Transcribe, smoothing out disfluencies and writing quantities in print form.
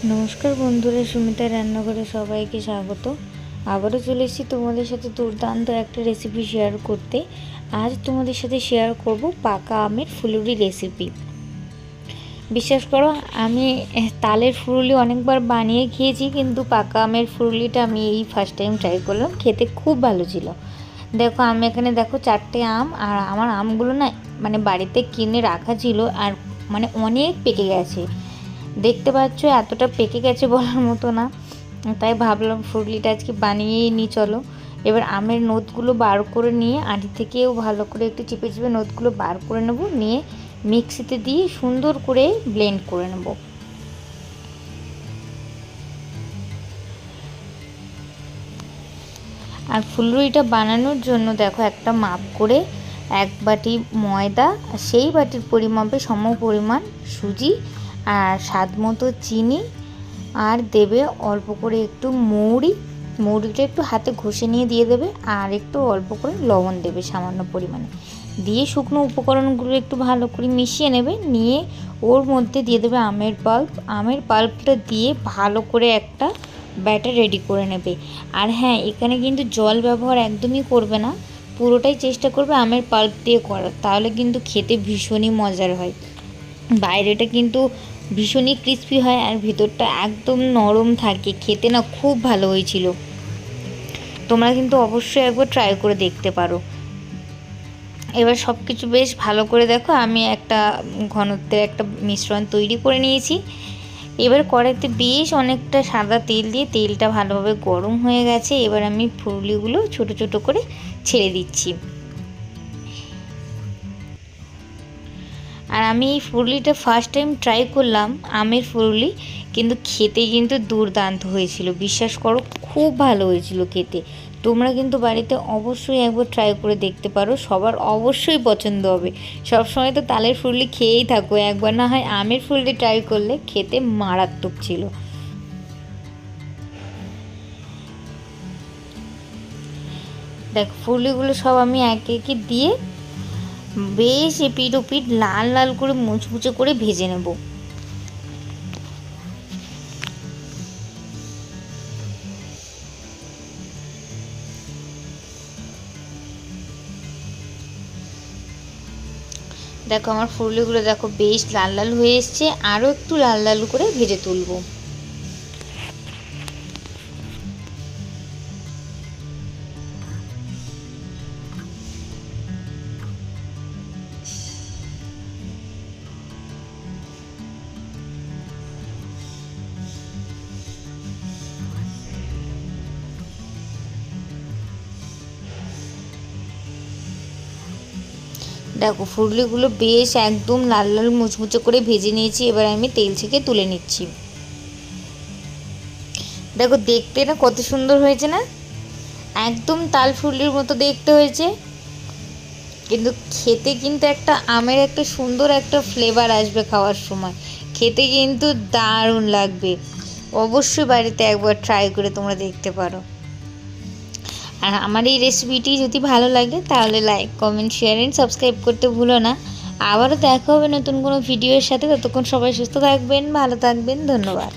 নমস্কার বন্ধুরা, সুমিতা রান্নাঘরে সবাইকে স্বাগত। আবারও চলে এসেছি তোমাদের সাথে দুর্দান্ত একটা রেসিপি শেয়ার করতে। আজ তোমাদের সাথে শেয়ার করব পাকা আমের ফুলুরি রেসিপি। বিশ্বাস করো, আমি তালের ফুলুরি অনেকবার বানিয়ে খেয়েছি, কিন্তু পাকা আমের ফুলুরিটা আমি এই ফার্স্ট টাইম ট্রাই করলাম। খেতে খুব ভালো ছিল। দেখো, আমি এখানে দেখো 4টে আম, আর আমার আমগুলো না মানে বাড়িতে কিনে রাখা ছিল, আর মানে অনেক পেকে গেছে। দেখতে পাচ্ছ এতটা পেকে গেছে বলার মতো না। তাই ভাবলাম ফুলুরিটা আজকে বানিয়েই নিই চলো। এবার আমের নোটগুলো বার করে নিয়ে আঁটি থেকেও ভালো করে একটু চিপে চিপে নোটগুলো বার করে নেব, নিয়ে মিক্সিতে দিয়ে সুন্দর করে ব্লেন্ড করে নেব। আর ফুলুরিটা বানানোর জন্য দেখো, একটা মাপ করে 1 বাটি ময়দা, সেই বাটির পরিমাপে সম পরিমাণ সুজি, আর স্বাদ মতো চিনি, আর দেবে অল্প করে একটু মৌরিটা একটু হাতে ঘষে নিয়ে দিয়ে দেবে, আর একটু অল্প করে লবণ দেবে সামান্য পরিমাণে। দিয়ে শুকনো উপকরণগুলো একটু ভালো করে মিশিয়ে নেবে, নিয়ে ওর মধ্যে দিয়ে দেবে আমের পাল্পটা দিয়ে ভালো করে একটা ব্যাটার রেডি করে নেবে। আর হ্যাঁ, এখানে কিন্তু জল ব্যবহার একদমই করবে না, পুরোটাই চেষ্টা করবে আমের পাল্প দিয়ে করার, তাহলে কিন্তু খেতে ভীষণই মজার হয়। বাইরেটা কিন্তু ভীষণই ক্রিস্পি হয়, আর ভিতরটা একদম নরম থাকে। খেতে না খুব ভালো হয়েছিল। তোমরা কিন্তু অবশ্যই একবার ট্রাই করে দেখতে পারো। এবার সব কিছু বেশ ভালো করে দেখো, আমি একটা ঘনত্বের একটা মিশ্রণ তৈরি করে নিয়েছি। এবার কড়াইতে বেশ অনেকটা সাদা তেল দিয়ে, তেলটা ভালোভাবে গরম হয়ে গেছে। এবার আমি ফুলুরিগুলো ছোট ছোট করে ছেড়ে দিচ্ছি। আর আমি এই ফুলুরিটা ফার্স্ট টাইম ট্রাই করলাম, আমের ফুলুরি, কিন্তু খেতে কিন্তু দুর্দান্ত হয়েছিল। বিশ্বাস করো, খুব ভালো হয়েছিল খেতে। তোমরা কিন্তু বাড়িতে অবশ্যই একবার ট্রাই করে দেখতে পারো, সবার অবশ্যই পছন্দ হবে। সবসময় তো তালের ফুলুরি খেয়েই থাকো, একবার না হয় আমের ফুলুরি ট্রাই করলে, খেতে মারাত্মক ছিল। দেখো, ফুলুরিগুলো সব আমি একে একে দিয়ে বেশ এপিট ওপিট লাল লাল করে মুচমুচে করে ভেজে নেব। দেখো, আমার ফুলুরিগুলো দেখো বেশ লাল লাল হয়ে এসছে, আরও একটু লাল লাল করে ভেজে তুলবো। দেখো, ফুলুরিগুলো বেশ একদম লাল লাল মুচমুচে করে ভেজে নিয়েছি। এবার আমি তেল থেকে তুলে নিচ্ছি। দেখো, দেখতে না কত সুন্দর হয়েছে না, একদম তাল ফুলুরির মতো দেখতে হয়েছে, কিন্তু খেতে কিন্তু একটা আমের একটা সুন্দর একটা ফ্লেভার আসবে খাওয়ার সময়। খেতে কিন্তু দারুণ লাগবে। অবশ্যই বাড়িতে একবার ট্রাই করে তোমরা দেখতে পারো। আর আমার এই রেসিপিটি যদি ভালো লাগে তাহলে like, comment, share and subscribe করতে ভুলো না। আবারও দেখা হবে নতুন কোনো ভিডিওর সাথে। ততক্ষণ সবাই সুস্থ থাকবেন, ভালো থাকবেন। ধন্যবাদ।